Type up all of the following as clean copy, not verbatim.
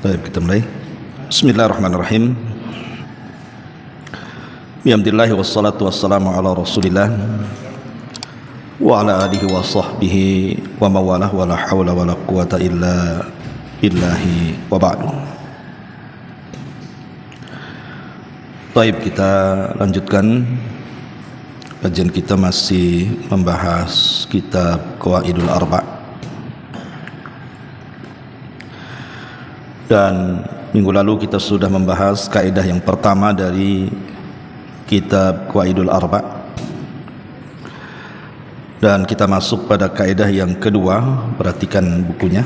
Baik, kita mulai. Bismillahirrahmanirrahim. Bihamdillah wassalatu wassalamu ala Rasulillah wa ala alihi wa sahbihi wa mawalah wa la hawla wa la quwata illa billahi wa ba'du. Baik, kita lanjutkan kajian kita, masih membahas kitab Qawaidul Arba'. Dan minggu lalu kita sudah membahas kaidah yang pertama dari kitab Qawaidul Arba', dan kita masuk pada kaidah yang kedua. Perhatikan bukunya.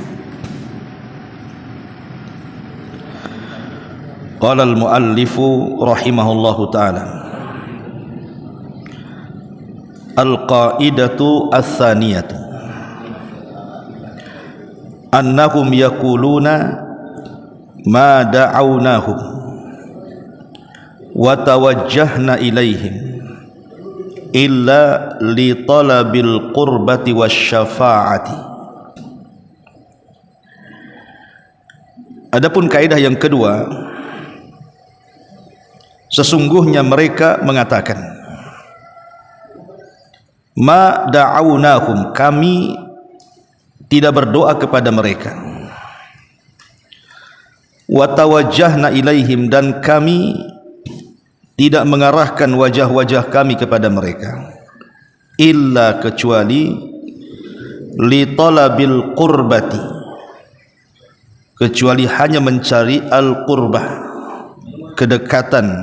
Qala al-muallifu rahimahullahu ta'ala, al-qaidatu ats-tsaniyatu annahum yaquluna ma da'awnahum wa tawajjahna ilaihim illa li talabil qurbati wasyafa'ati. Adapun kaidah yang kedua, sesungguhnya mereka mengatakan, ma da'awnahum, kami tidak berdoa kepada mereka, wa tawajjahna ilaihim, dan kami tidak mengarahkan wajah-wajah kami kepada mereka, illa, kecuali, li talabil qurbati, kecuali hanya mencari al-qurbah, kedekatan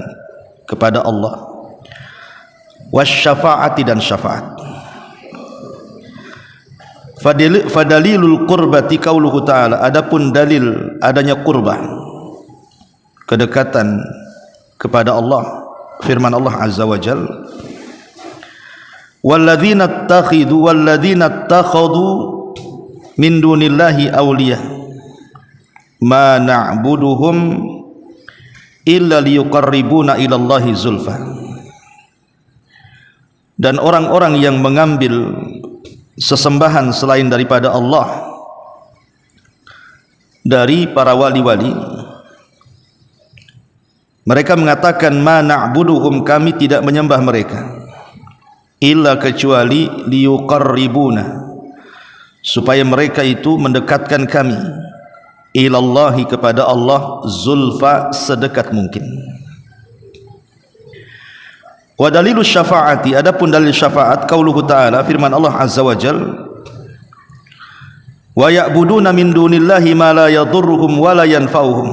kepada Allah, wasyafa'ati, dan syafaat. Fadalilul qurbati qauluhu ta'ala, adapun dalil adanya qurbah, kedekatan kepada Allah, firman Allah azza wa jal, walladzina ittakhadhu min dunillahi awliya ma na'buduhum illa liyuqarribuna ilallahi zulfa. Dan orang-orang yang mengambil sesembahan selain daripada Allah dari para wali-wali, mereka mengatakan, ma na'buduhum, kami tidak menyembah mereka, illa, kecuali, liyuqarribuna, supaya mereka itu mendekatkan kami, ilallahi, kepada Allah, zulfa, sedekat mungkin. Wa dalilu syafa'ati, adapun dalil syafaat, qauluhu ta'ala, firman Allah azza wa jal, wa ya'buduna min dunillahi ma la yadhurruhum wa la yanfa'uhum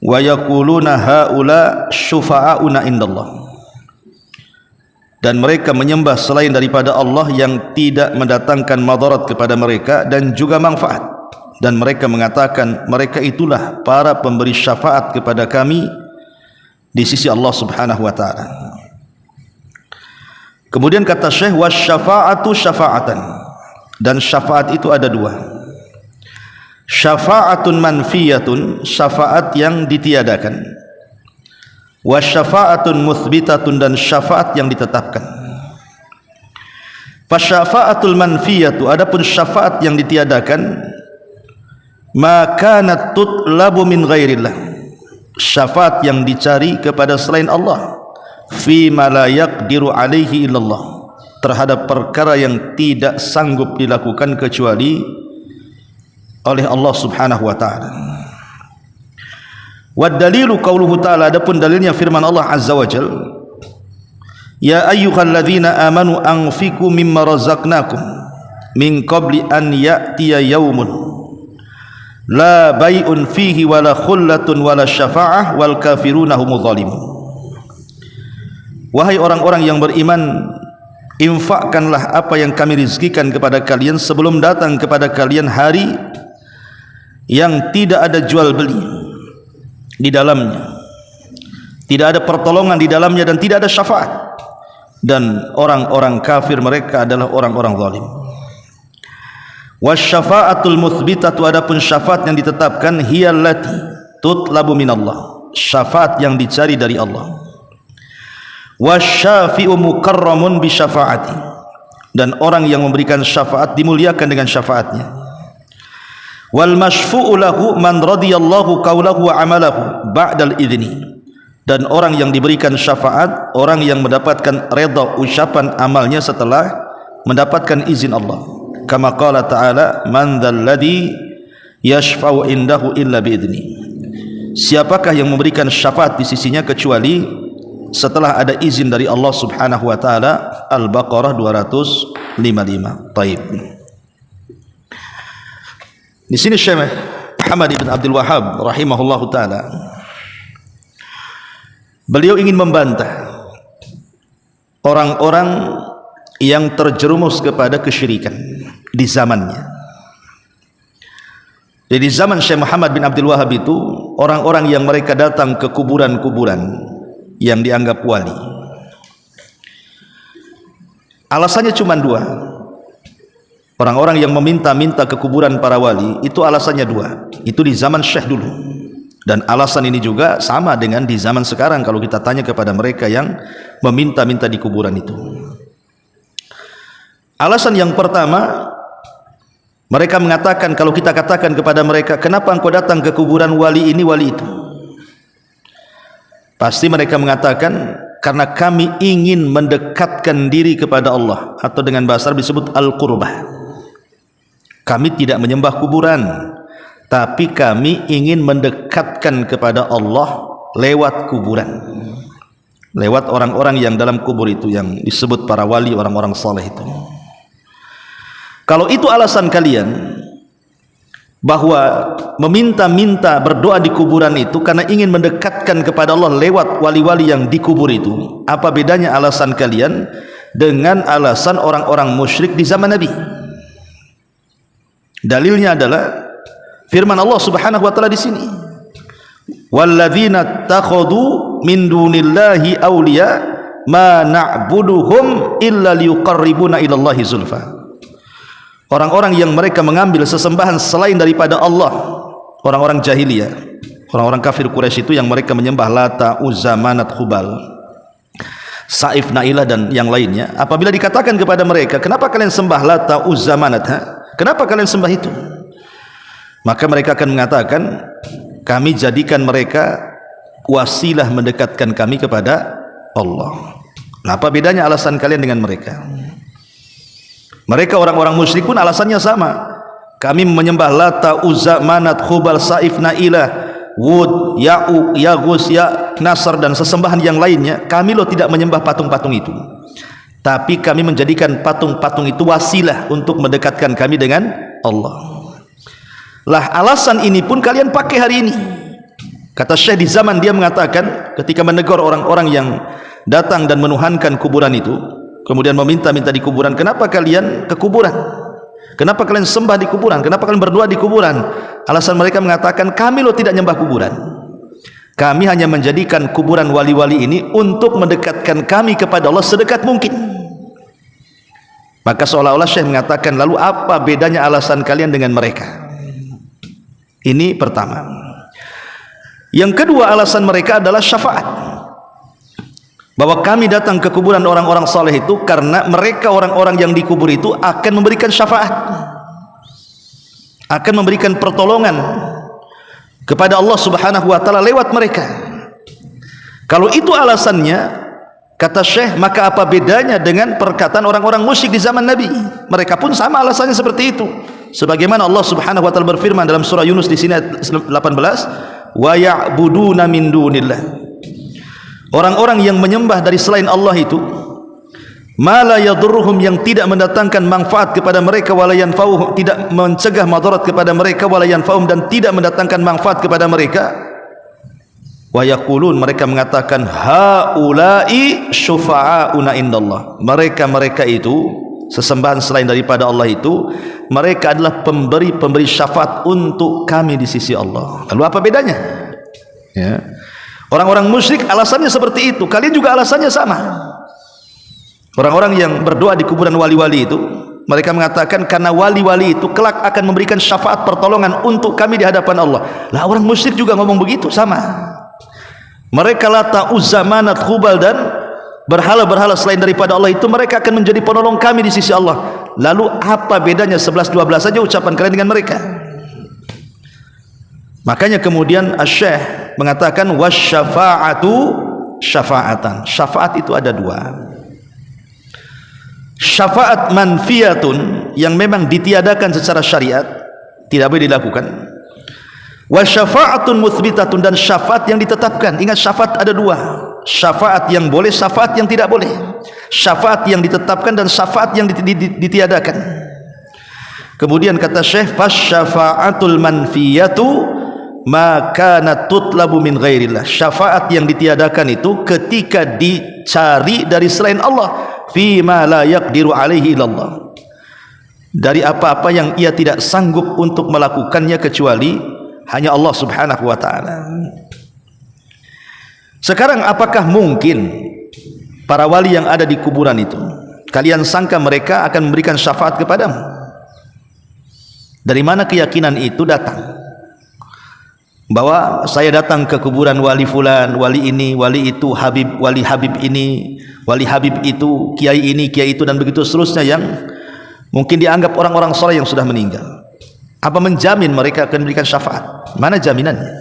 wa yaquluna haula syufa'auna indallah. Dan mereka menyembah selain daripada Allah yang tidak mendatangkan madarat kepada mereka dan juga manfaat, dan mereka mengatakan mereka itulah para pemberi syafaat kepada kami di sisi Allah subhanahu wa ta'ala. Kemudian kata Syekh, wasyafa'atu syafa'atan, dan syafaat itu ada dua. Syafa'atun manfiyatun, syafaat yang ditiadakan, wasyafa'atun muthbitatun, dan syafaat yang ditetapkan. Fasyafa'atul manfiyatu, adapun syafaat yang ditiadakan, maka tutlabu min ghairillah, syafaat yang dicari kepada selain Allah, fi ma la yaqdiru alaihi illallah, terhadap perkara yang tidak sanggup dilakukan kecuali oleh Allah subhanahu wa ta'ala. Wa dalilu qauluhu ta'ala, adapun dalilnya firman Allah azza wa jal, ya ayyuhalladzina amanu anfiqu mimma razaqnakum min qabli an ya'tiya yaumun la bai'un fihi wala khullatun wala syafa'ah wal kafiruna humudz zalimun. Wahai orang-orang yang beriman, infakkanlah apa yang kami rizkikan kepada kalian sebelum datang kepada kalian hari yang tidak ada jual beli di dalamnya, tidak ada pertolongan di dalamnya, dan tidak ada syafaat, dan orang-orang kafir mereka adalah orang-orang zalim. Wasyafa'atul muthbitatu, adapun syafaat yang ditetapkan, hiyallati tutlabu minallah, syafaat yang dicari dari Allah. Wasyafi'u mukarramun bi syafa'ati, dan orang yang memberikan syafaat dimuliakan dengan syafaatnya. Wal mashfu'u lahu man radiyallahu qawlahu wa amalahu ba'dal idzni. Dan orang yang diberikan syafaat, orang yang mendapatkan redha ucapan amalnya setelah mendapatkan izin Allah. Kama qala ta'ala, man dzal ladzi yashfa'u indahu illa bi'idzni. Siapakah yang memberikan syafaat di sisinya kecuali setelah ada izin dari Allah Subhanahu wa taala. Al-Baqarah 255. Taib. Di sini Syekh Muhammad ibn Abdul Wahhab rahimahullahu taala, beliau ingin membantah orang-orang yang terjerumus kepada kesyirikan di zamannya. Jadi di zaman Syekh Muhammad bin Abdul Wahhab itu, orang-orang yang mereka datang ke kuburan-kuburan yang dianggap wali, alasannya cuma dua. Orang-orang yang meminta-minta ke kuburan para wali itu alasannya dua. Itu di zaman Syekh dulu. Dan alasan ini juga sama dengan di zaman sekarang kalau kita tanya kepada mereka yang meminta-minta di kuburan itu. Alasan yang pertama, mereka mengatakan, kalau kita katakan kepada mereka, kenapa engkau datang ke kuburan wali ini, wali itu? Pasti mereka mengatakan, karena kami ingin mendekatkan diri kepada Allah, atau dengan bahasa Arab disebut al-qurbah. Kami tidak menyembah kuburan, tapi kami ingin mendekatkan kepada Allah lewat kuburan, lewat orang-orang yang dalam kubur itu, yang disebut para wali, orang-orang saleh itu. Kalau itu alasan kalian, bahwa meminta-minta berdoa di kuburan itu karena ingin mendekatkan kepada Allah lewat wali-wali yang dikubur itu, apa bedanya alasan kalian dengan alasan orang-orang musyrik di zaman Nabi? Dalilnya adalah firman Allah Subhanahu wa taala di sini, walladzina takhadhu min dunillahi awliya ma na'buduhum illa liyuqarribuna ilallahi zulfa. Orang-orang yang mereka mengambil sesembahan selain daripada Allah, orang-orang jahiliyah, orang-orang kafir Quraisy itu yang mereka menyembah Lata, Uzza, Manat, Khubal, Saif, Nailah dan yang lainnya. Apabila dikatakan kepada mereka, kenapa kalian sembah Lata, Uzza, Manat? Kenapa kalian sembah itu? Maka mereka akan mengatakan, kami jadikan mereka wasilah mendekatkan kami kepada Allah. Nah, apa bedanya alasan kalian dengan mereka? Mereka orang-orang musyrik pun alasannya sama. Kami menyembah Lata, Uzza, Manat, Khubal, Saif, Nailah, Wud, Ya'uq, Yaghus, Ya, Nasr dan sesembahan yang lainnya. Kami loh tidak menyembah patung-patung itu, tapi kami menjadikan patung-patung itu wasilah untuk mendekatkan kami dengan Allah. Lah, alasan ini pun kalian pakai hari ini. Kata Syekh, di zaman dia mengatakan, ketika menegur orang-orang yang datang dan menuhankan kuburan itu, kemudian meminta-minta di kuburan, kenapa kalian ke kuburan? Kenapa kalian sembah di kuburan? Kenapa kalian berdoa di kuburan? Alasan mereka mengatakan, kami loh tidak nyembah kuburan. Kami hanya menjadikan kuburan wali-wali ini untuk mendekatkan kami kepada Allah sedekat mungkin. Maka seolah-olah Syekh mengatakan, lalu apa bedanya alasan kalian dengan mereka? Ini pertama. Yang kedua, alasan mereka adalah syafaat, bahwa kami datang ke kuburan orang-orang saleh itu karena mereka, orang-orang yang dikubur itu akan memberikan syafaat, akan memberikan pertolongan kepada Allah Subhanahu wa taala lewat mereka. Kalau itu alasannya, kata Syekh, maka apa bedanya dengan perkataan orang-orang musyrik di zaman Nabi? Mereka pun sama alasannya seperti itu. Sebagaimana Allah Subhanahu wa taala berfirman dalam surah Yunus di sini ayat 18, wa ya'buduna min dunillah. Orang-orang yang menyembah dari selain Allah itu, ma la yadurruhum, yang tidak mendatangkan manfaat kepada mereka, wala yanfa'uhum, tidak mencegah madarat kepada mereka, wala yanfa'uhum, dan tidak mendatangkan manfaat kepada mereka. Wa yaqulun, mereka mengatakan, haula'i syufa'auna indallah. Mereka itu, sesembahan selain daripada Allah itu, mereka adalah pemberi syafaat untuk kami di sisi Allah. Lalu apa bedanya? Ya. Orang-orang musyrik alasannya seperti itu, kalian juga alasannya sama. Orang-orang yang berdoa di kuburan wali-wali itu, mereka mengatakan karena wali-wali itu kelak akan memberikan syafaat pertolongan untuk kami di hadapan Allah. Lah, orang musyrik juga ngomong begitu, sama. Mereka Lata, Uzza, Manat, Khubal dan berhala-berhala selain daripada Allah itu, mereka akan menjadi penolong kami di sisi Allah. Lalu apa bedanya 11-12 saja ucapan kalian dengan mereka? Makanya kemudian Asy-Syaikh mengatakan wasyafa'atu syafa'atan. Syafaat itu ada dua. Syafaat manfiyatun yang memang ditiadakan secara syariat, tidak boleh dilakukan. Wa syafa'atun muthbitatun, dan syafaat yang ditetapkan. Ingat, syafaat ada dua. Syafaat yang boleh, syafaat yang tidak boleh. Syafaat yang ditetapkan dan syafaat yang ditiadakan. Kemudian kata Syekh, fasyafa'atul manfiyatu ma kana tutlabu min ghairillah. Syafaat yang ditiadakan itu ketika dicari dari selain Allah, fi ma la yaqdiru alaihi illallah, dari apa-apa yang ia tidak sanggup untuk melakukannya kecuali hanya Allah subhanahu wa ta'ala. Sekarang apakah mungkin para wali yang ada di kuburan itu, kalian sangka mereka akan memberikan syafaat kepadamu? Dari mana keyakinan itu datang? Bahwa saya datang ke kuburan wali fulan, wali ini, wali itu, habib, wali habib ini, wali habib itu, kiai ini, kiai itu, dan begitu seterusnya yang mungkin dianggap orang-orang soleh yang sudah meninggal. Apa menjamin mereka akan memberikan syafaat? Mana jaminannya?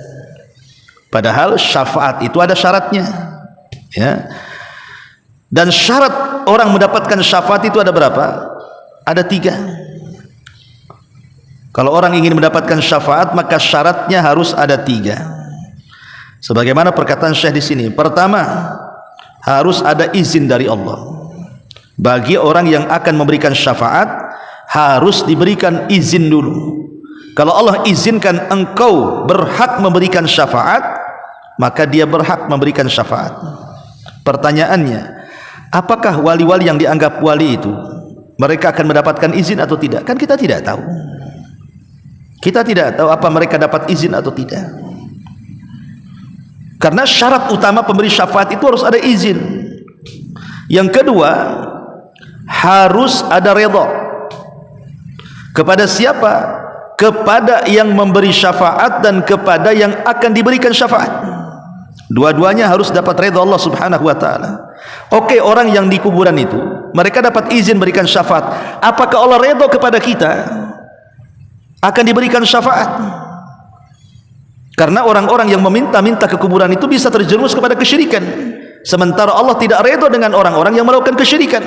Padahal syafaat itu ada syaratnya, ya. Dan syarat orang mendapatkan syafaat itu ada berapa? Ada 3. Kalau orang ingin mendapatkan syafaat, maka syaratnya harus ada 3. Sebagaimana perkataan Syekh di sini. Pertama, harus ada izin dari Allah. Bagi orang yang akan memberikan syafaat, harus diberikan izin dulu. Kalau Allah izinkan engkau berhak memberikan syafaat, maka dia berhak memberikan syafaat. Pertanyaannya, apakah wali-wali yang dianggap wali itu mereka akan mendapatkan izin atau tidak? Kan kita tidak tahu. Kita tidak tahu apa mereka dapat izin atau tidak. Karena syarat utama pemberi syafaat itu harus ada izin. Yang kedua, harus ada redha. Kepada siapa? Kepada yang memberi syafaat dan kepada yang akan diberikan syafaat. Dua-duanya harus dapat redha Allah subhanahu wa ta'ala. Oke, orang yang di kuburan itu mereka dapat izin berikan syafaat. Apakah Allah redha kepada kita akan diberikan syafaat? Karena orang-orang yang meminta-minta ke kuburan itu bisa terjerumus kepada kesyirikan, sementara Allah tidak redha dengan orang-orang yang melakukan kesyirikan.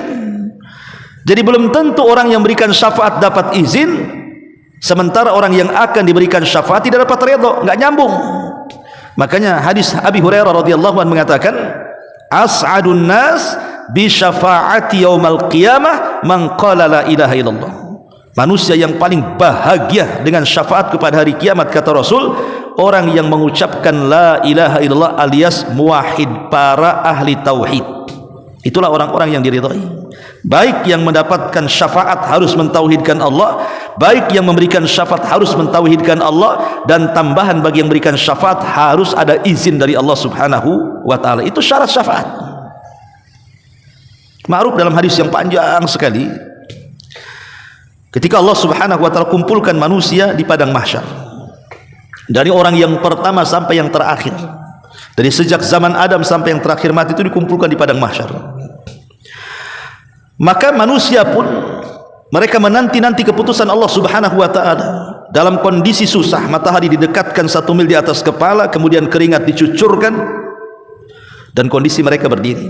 Jadi belum tentu orang yang memberikan syafaat dapat izin, sementara orang yang akan diberikan syafaat tidak dapat redha. Enggak nyambung. Makanya hadis Abi Hurairah radhiyallahu anhu mengatakan, as'adun nas bi syafaati yaumal qiyamah man qala la ilaha illallah. Manusia yang paling bahagia dengan syafaat kepada hari kiamat, kata Rasul, orang yang mengucapkan la ilaha illallah alias muwahhid, para ahli tauhid. Itulah orang-orang yang diridhai. Baik yang mendapatkan syafaat harus mentauhidkan Allah, baik yang memberikan syafaat harus mentauhidkan Allah, dan tambahan bagi yang memberikan syafaat harus ada izin dari Allah subhanahu wa ta'ala. Itu syarat syafaat. Ma'ruf dalam hadis yang panjang sekali, ketika Allah subhanahu wa ta'ala kumpulkan manusia di padang mahsyar, dari orang yang pertama sampai yang terakhir, dari sejak zaman Adam sampai yang terakhir mati itu dikumpulkan di padang mahsyar. Maka manusia pun mereka menanti-nanti keputusan Allah subhanahu wa ta'ala. Dalam kondisi susah, matahari didekatkan 1 mil di atas kepala, kemudian keringat dicucurkan, dan kondisi mereka berdiri,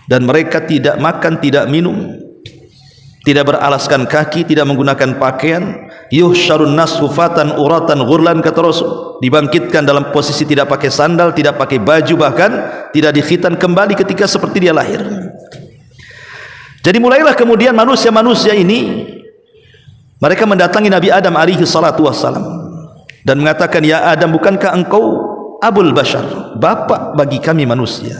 dan mereka tidak makan, tidak minum, tidak beralaskan kaki, tidak menggunakan pakaian. Yuhsyarun nas hufatan uratan ghurlan, kata Rasul, dibangkitkan dalam posisi tidak pakai sandal, tidak pakai baju, bahkan tidak dikhitan kembali ketika seperti dia lahir. Jadi mulailah kemudian manusia-manusia ini mereka mendatangi Nabi Adam alaihi salatu wassalam dan mengatakan, ya Adam, bukankah engkau abul bashar, bapak bagi kami manusia?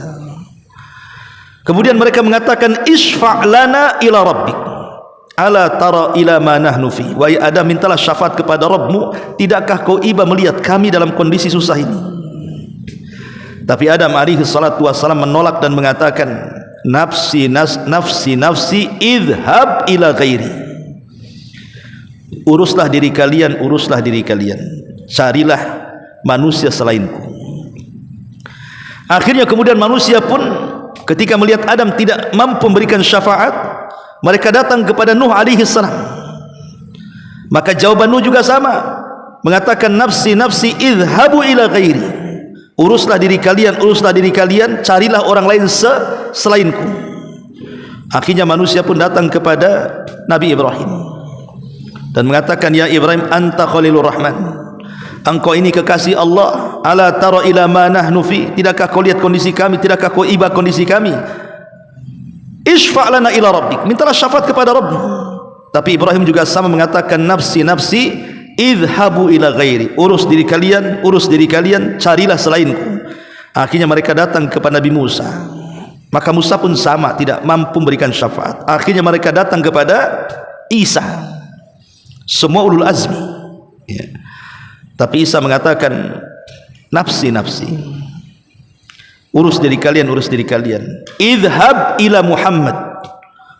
Kemudian mereka mengatakan, isfa' lana ila rabbik ala tara ila ma nahnu fi. Wahai Adam, mintalah syafaat kepada Rabbmu, tidakkah kau iba melihat kami dalam kondisi susah ini? Tapi Adam alaihi salatu wassalam menolak dan mengatakan, nafsi nafsi idhab ila ghairi. Uruslah diri kalian, uruslah diri kalian, carilah manusia selainku. Akhirnya kemudian manusia pun ketika melihat Adam tidak mampu memberikan syafaat, mereka datang kepada Nuh alaihi salam. Maka jawaban Nuh juga sama, mengatakan nafsi nafsi idhabu ila ghairi, uruslah diri kalian, carilah orang lain selainku. Akhirnya manusia pun datang kepada Nabi Ibrahim dan mengatakan, ya Ibrahim, anta khalilur rahman, engkau ini kekasih Allah, ala tara ila ma nahnu fi, tidakkah kau lihat kondisi kami, tidakkah kau iba kondisi kami, isfa' lana ila rabbik, mintalah syafaat kepada Rabbmu. Tapi Ibrahim juga sama mengatakan nafsi nafsi idhabu ila ghairi, urus diri kalian, carilah selainku. Akhirnya mereka datang kepada Nabi Musa, maka Musa pun sama, tidak mampu memberikan syafaat. Akhirnya mereka datang kepada Isa, semua ulul azmi ya. Tapi Isa mengatakan nafsi nafsi, urus diri kalian, idhab ila Muhammad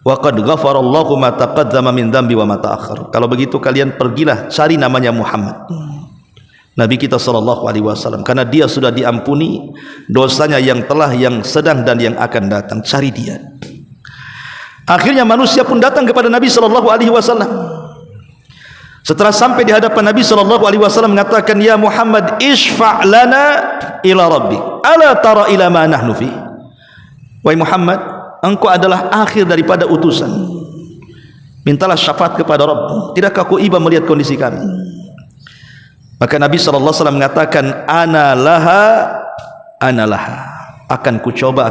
wa qad ghafarallahu ma taqaddama min dhanbi wa ma ta'akhkhar. Kalau begitu kalian pergilah cari namanya Muhammad, Nabi kita sallallahu alaihi wasallam, karena dia sudah diampuni dosanya yang telah, yang sedang dan yang akan datang. Cari dia. Akhirnya manusia pun datang kepada Nabi sallallahu alaihi wasallam. Setelah sampai di hadapan Nabi sallallahu alaihi wasallam mengatakan, ya Muhammad, isfa' lana ila rabbik, ala tara ila ma nahnu fi. Wahai Muhammad, engkau adalah akhir daripada utusan, mintalah syafaat kepada Rabb, tidakkah kau iba melihat kondisi kami? Maka Nabi SAW mengatakan, ana laha, akan kucoba.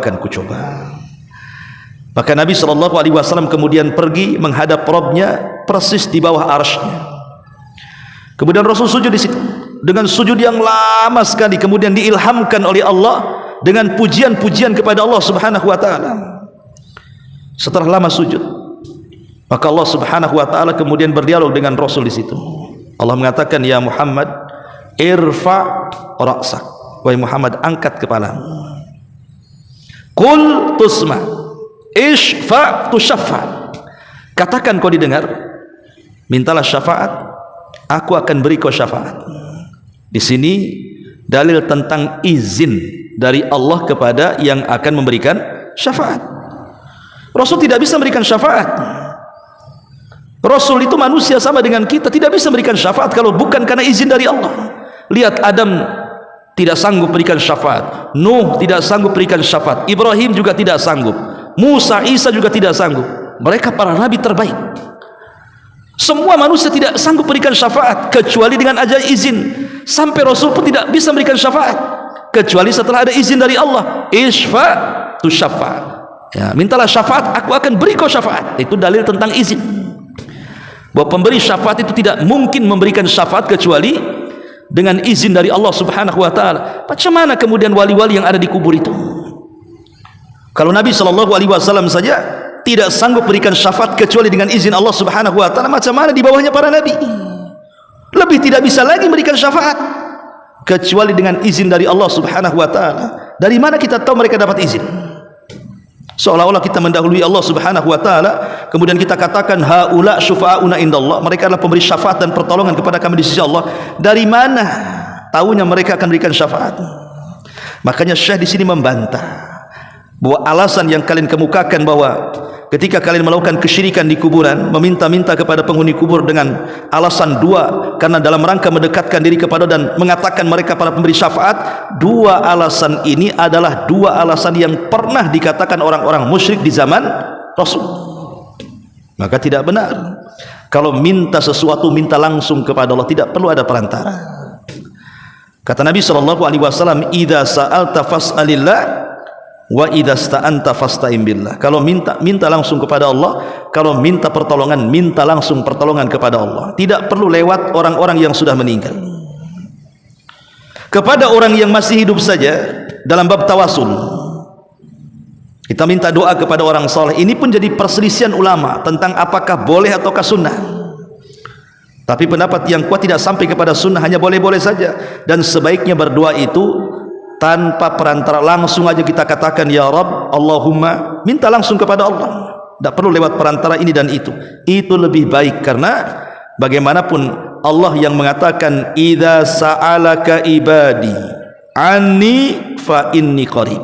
Maka Nabi SAW kemudian pergi menghadap Rabbnya persis di bawah arsy-Nya. Kemudian Rasul sujud di situ dengan sujud yang lama sekali, kemudian diilhamkan oleh Allah dengan pujian-pujian kepada Allah Subhanahu wa taala. Setelah lama sujud, maka Allah Subhanahu wa taala kemudian berdialog dengan Rasul di situ. Allah mengatakan, ya Muhammad, irfa' ra'sak, wahai Muhammad, angkat kepalamu. Qul tusma, isfa' tusyaffa, katakan kau didengar, mintalah syafaat, aku akan beri kau syafaat. Di sini dalil tentang izin dari Allah kepada yang akan memberikan syafaat. Rasul tidak bisa memberikan syafaat. Rasul itu manusia sama dengan kita, tidak bisa memberikan syafaat kalau bukan karena izin dari Allah. Lihat, Adam tidak sanggup berikan syafaat, Nuh tidak sanggup berikan syafaat, Ibrahim juga tidak sanggup, Musa, Isa juga tidak sanggup. Mereka para nabi terbaik. Semua manusia tidak sanggup berikan syafaat kecuali dengan ajar izin. Sampai Rasul pun tidak bisa memberikan syafaat kecuali setelah ada izin dari Allah. Isfa' tusyaffa, ya, mintalah syafaat, aku akan beri kau syafaat. Itu dalil tentang izin, bahwa pemberi syafaat itu tidak mungkin memberikan syafaat kecuali dengan izin dari Allah Subhanahu wa taala. Macam mana kemudian wali-wali yang ada di kubur itu? Kalau Nabi sallallahu alaihi wasallam saja tidak sanggup berikan syafaat kecuali dengan izin Allah Subhanahu wa taala, macam mana di bawahnya para nabi? Lebih tidak bisa lagi memberikan syafaat kecuali dengan izin dari Allah Subhanahu wa taala. Dari mana kita tahu mereka dapat izin? Seolah-olah kita mendahului Allah Subhanahu wa taala, kemudian kita katakan haula syufa'auna indallah, mereka adalah pemberi syafaat dan pertolongan kepada kami di sisi Allah. Dari mana tahunya mereka akan berikan syafaat? Makanya Syekh di sini membantah bahwa alasan yang kalian kemukakan bahwa ketika kalian melakukan kesyirikan di kuburan, meminta-minta kepada penghuni kubur dengan alasan dua, karena dalam rangka mendekatkan diri kepada dan mengatakan mereka para pemberi syafaat, dua alasan ini adalah dua alasan yang pernah dikatakan orang-orang musyrik di zaman Rasul. Maka tidak benar kalau minta sesuatu minta langsung kepada Allah, tidak perlu ada perantara. Kata Nabi SAW, idza sa'alta fas'alillah wa idza sta'anta fasta'in billah. Kalau minta langsung kepada Allah, kalau minta pertolongan minta langsung pertolongan kepada Allah, tidak perlu lewat orang-orang yang sudah meninggal. Kepada orang yang masih hidup saja dalam bab tawasul kita minta doa kepada orang saleh, ini pun jadi perselisihan ulama tentang apakah boleh ataukah sunnah. Tapi pendapat yang kuat tidak sampai kepada sunnah, hanya boleh-boleh saja, dan sebaiknya berdoa itu tanpa perantara, langsung aja kita katakan ya Rabb Allahumma, minta langsung kepada Allah, tidak perlu lewat perantara ini dan itu lebih baik. Karena bagaimanapun Allah yang mengatakan idza sa'alaka ibadi anni fa inni qarib,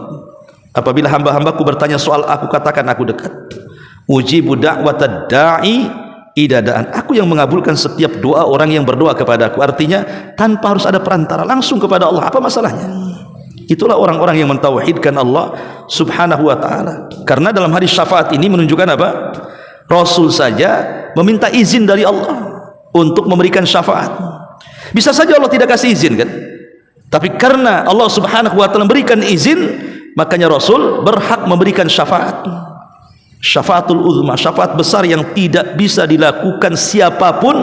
apabila hamba-hambaku bertanya soal aku, katakan aku dekat. Ujibu da'watad da'i idadaan. Aku yang mengabulkan setiap doa orang yang berdoa kepadaku. Artinya tanpa harus ada perantara, langsung kepada Allah. Apa masalahnya? Itulah orang-orang yang mentauhidkan Allah subhanahu wa ta'ala. Karena dalam hadis syafaat ini menunjukkan apa? Rasul saja meminta izin dari Allah untuk memberikan syafaat. Bisa saja Allah tidak kasih izin kan? Tapi karena Allah subhanahu wa ta'ala memberikan izin, makanya Rasul berhak memberikan syafaat. Syafaatul uzma, syafaat besar yang tidak bisa dilakukan siapapun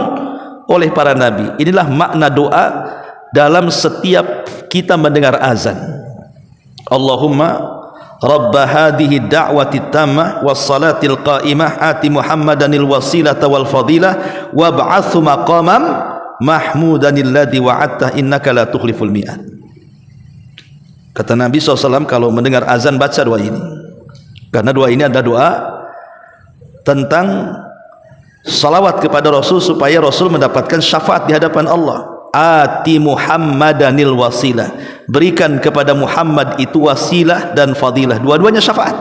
oleh para nabi. Inilah makna doa dalam setiap kita mendengar azan. Allahumma rabb hadhihi da'wati tammah was salatil qa'imah ati muhammadanil wasilata wal fadilah wab'athu maqamam mahmudanil ladzi wa'adta innaka la tukhliful mi'ad. Kata Nabi SAW kalau mendengar azan baca doa ini, karena doa ini adalah doa tentang salawat kepada Rasul supaya Rasul mendapatkan syafaat di hadapan Allah. Ati Muhammadanil wasilah, berikan kepada Muhammad itu wasilah dan fadilah, dua-duanya syafaat.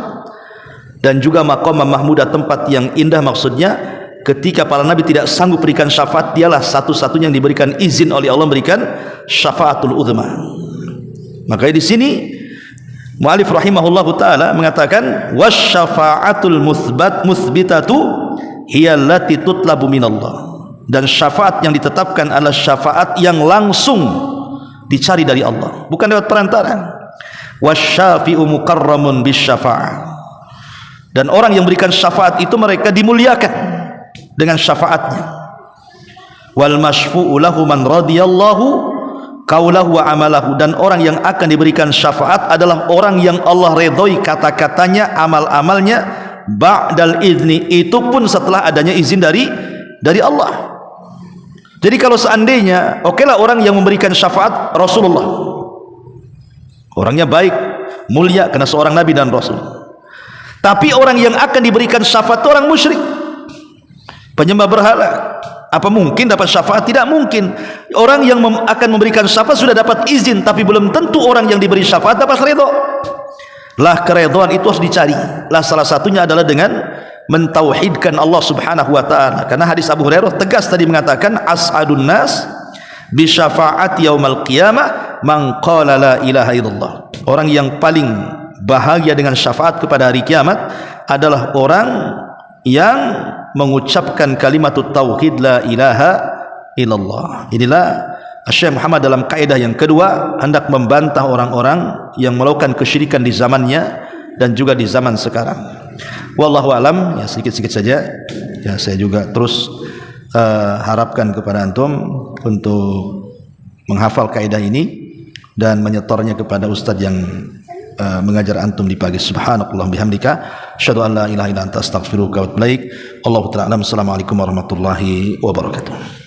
Dan juga maqam mahmudah, tempat yang indah. Maksudnya ketika para nabi tidak sanggup berikan syafaat, dialah satu-satunya yang diberikan izin oleh Allah memberikan syafaatul uzma. Makanya di sini mu'alif rahimahullahu ta'ala mengatakan wasyafa'atul muthbitatu hiya allati tutlabu minallah. Dan syafaat yang ditetapkan adalah syafaat yang langsung dicari dari Allah, bukan lewat perantara. Wasyafi'u mukarramun bisyafa'ah. Dan orang yang berikan syafaat itu mereka dimuliakan dengan syafaatnya. Wal masyfu'u lahu man radiyallahu qaulahu wa amalahu. Dan orang yang akan diberikan syafaat adalah orang yang Allah redhoi kata-katanya, amal-amalnya, ba'dal izni, itu pun setelah adanya izin dari Allah. Jadi kalau seandainya okelah orang yang memberikan syafaat Rasulullah, orangnya baik, mulia karena seorang nabi dan rasul. Tapi orang yang akan diberikan syafaat itu orang musyrik, penyembah berhala. Apa mungkin dapat syafaat? Tidak mungkin. Orang yang akan memberikan syafaat sudah dapat izin, tapi belum tentu orang yang diberi syafaat dapat ridho. Lah keridhaan itu harus dicari. Lah salah satunya adalah dengan mentauhidkan Allah subhanahu wa ta'ala. Karena hadis Abu Hurairah tegas tadi mengatakan as'adun nas bi syafaati yaumal qiyamah man qala la ilaha illallah. Orang yang paling bahagia dengan syafaat kepada hari kiamat adalah orang yang mengucapkan kalimat tauhid la ilaha illallah. Inilah Syekh Muhammad dalam kaidah yang kedua hendak membantah orang-orang yang melakukan kesyirikan di zamannya dan juga di zaman sekarang. Wallahu alam, ya sedikit-sedikit saja. Ya saya juga terus harapkan kepada antum untuk menghafal kaidah ini dan menyetornya kepada ustaz yang mengajar antum di pagi. Subhanakallah bihamdika asyhadu an la ilaha illa anta astaghfiruka wa atubu ilaik. Allahu ta'ala. Assalamualaikum warahmatullahi wabarakatuh.